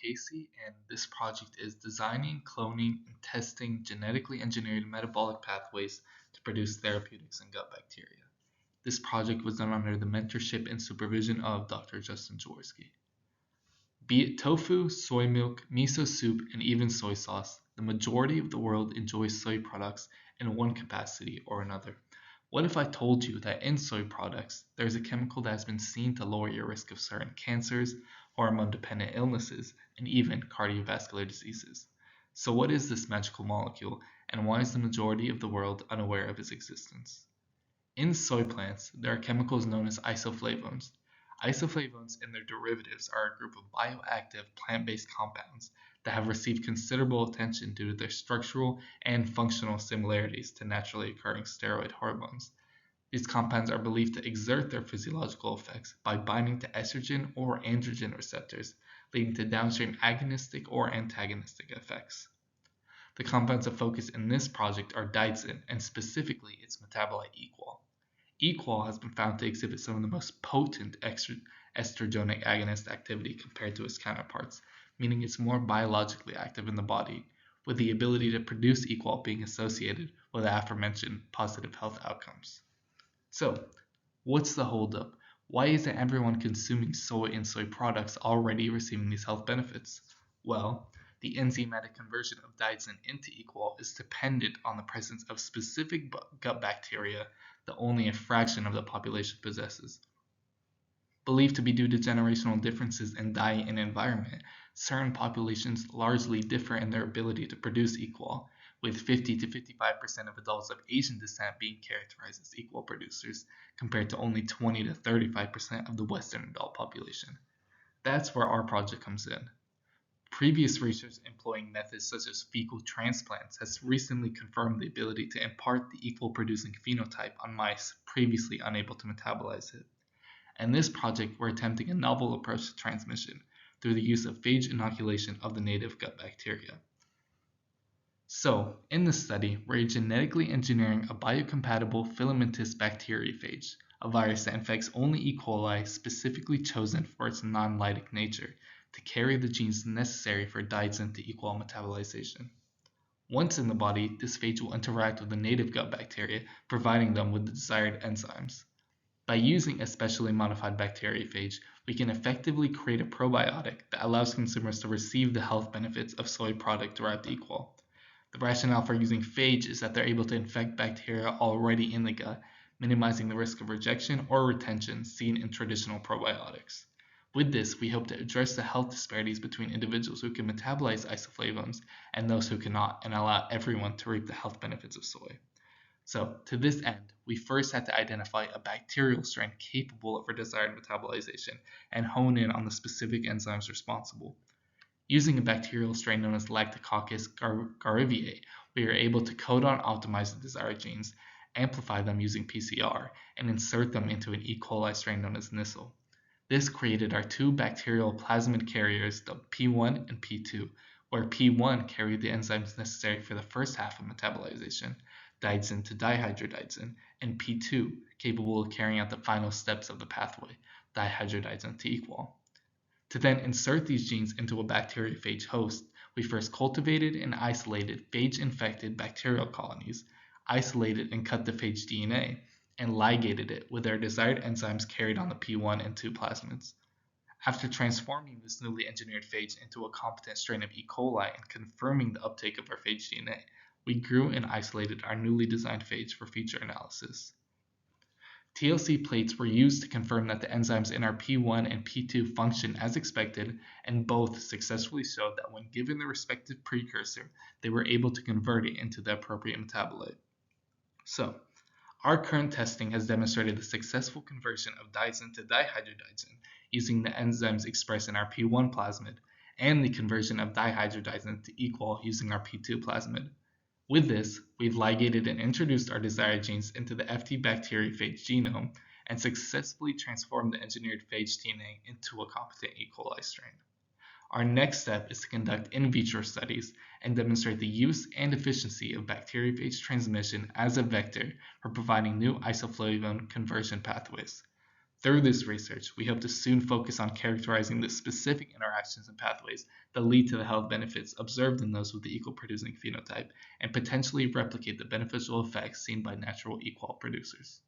Casey, and this project is designing, cloning, and testing genetically engineered metabolic pathways to produce therapeutics in gut bacteria. This project was done under the mentorship and supervision of Dr. Justin Jaworski. Be it tofu, soy milk, miso soup, and even soy sauce, the majority of the world enjoys soy products in one capacity or another. What if I told you that in soy products, there's a chemical that has been seen to lower your risk of certain cancers, hormone-dependent illnesses, and even cardiovascular diseases? So what is this magical molecule, and why is the majority of the world unaware of its existence? In soy plants, there are chemicals known as isoflavones. Isoflavones and their derivatives are a group of bioactive plant-based compounds that have received considerable attention due to their structural and functional similarities to naturally occurring steroid hormones. These compounds are believed to exert their physiological effects by binding to estrogen or androgen receptors, leading to downstream agonistic or antagonistic effects. The compounds of focus in this project are daidzein and specifically its metabolite equal. Equal has been found to exhibit some of the most potent estrogenic agonist activity compared to its counterparts, meaning it's more biologically active in the body, with the ability to produce equal being associated with the aforementioned positive health outcomes. So, what's the holdup? Why isn't everyone consuming soy and soy products already receiving these health benefits? Well, the enzymatic conversion of daidzein into equal is dependent on the presence of specific gut bacteria that only a fraction of the population possesses. Believed to be due to generational differences in diet and environment, certain populations largely differ in their ability to produce equal, with 50 to 55% of adults of Asian descent being characterized as equal producers, compared to only 20 to 35% of the Western adult population. That's where our project comes in. Previous research employing methods such as fecal transplants has recently confirmed the ability to impart the equal producing phenotype on mice previously unable to metabolize it. In this project, we're attempting a novel approach to transmission through the use of phage inoculation of the native gut bacteria. So, in this study, we're genetically engineering a biocompatible filamentous bacteriophage, a virus that infects only E. coli specifically chosen for its non-lytic nature, to carry the genes necessary for daidzein to equal metabolization. Once in the body, this phage will interact with the native gut bacteria, providing them with the desired enzymes. By using a specially modified bacteriophage, we can effectively create a probiotic that allows consumers to receive the health benefits of soy product-derived equal. The rationale for using phage is that they're able to infect bacteria already in the gut, minimizing the risk of rejection or retention seen in traditional probiotics. With this, we hope to address the health disparities between individuals who can metabolize isoflavones and those who cannot, and allow everyone to reap the health benefits of soy. So, to this end, we first had to identify a bacterial strain capable of our desired metabolization and hone in on the specific enzymes responsible. Using a bacterial strain known as Lactococcus garivii, we are able to codon optimize the desired genes, amplify them using PCR, and insert them into an E. coli strain known as Nissl. This created our two bacterial plasmid carriers, the P1 and P2, where P1 carried the enzymes necessary for the first half of metabolization, daidzein to dihydrodaidzein, and P2, capable of carrying out the final steps of the pathway, dihydrodaidzein to equal. To then insert these genes into a bacteriophage host, we first cultivated and isolated phage-infected bacterial colonies, isolated and cut the phage DNA, and ligated it with our desired enzymes carried on the P1 and 2 plasmids. After transforming this newly engineered phage into a competent strain of E. coli and confirming the uptake of our phage DNA, we grew and isolated our newly designed phage for future analysis. TLC plates were used to confirm that the enzymes in our P1 and P2 function as expected, and both successfully showed that when given the respective precursor, they were able to convert it into the appropriate metabolite. So, our current testing has demonstrated the successful conversion of daidzein to dihydrodaidzein using the enzymes expressed in our P1 plasmid, and the conversion of dihydrodaidzein to equal using our P2 plasmid. With this, we've ligated and introduced our desired genes into the FT bacteriophage genome and successfully transformed the engineered phage DNA into a competent E. coli strain. Our next step is to conduct in vitro studies and demonstrate the use and efficiency of bacteriophage transmission as a vector for providing new isoflavone conversion pathways. Through this research, we hope to soon focus on characterizing the specific interactions and pathways that lead to the health benefits observed in those with the equal producing phenotype and potentially replicate the beneficial effects seen by natural equal producers.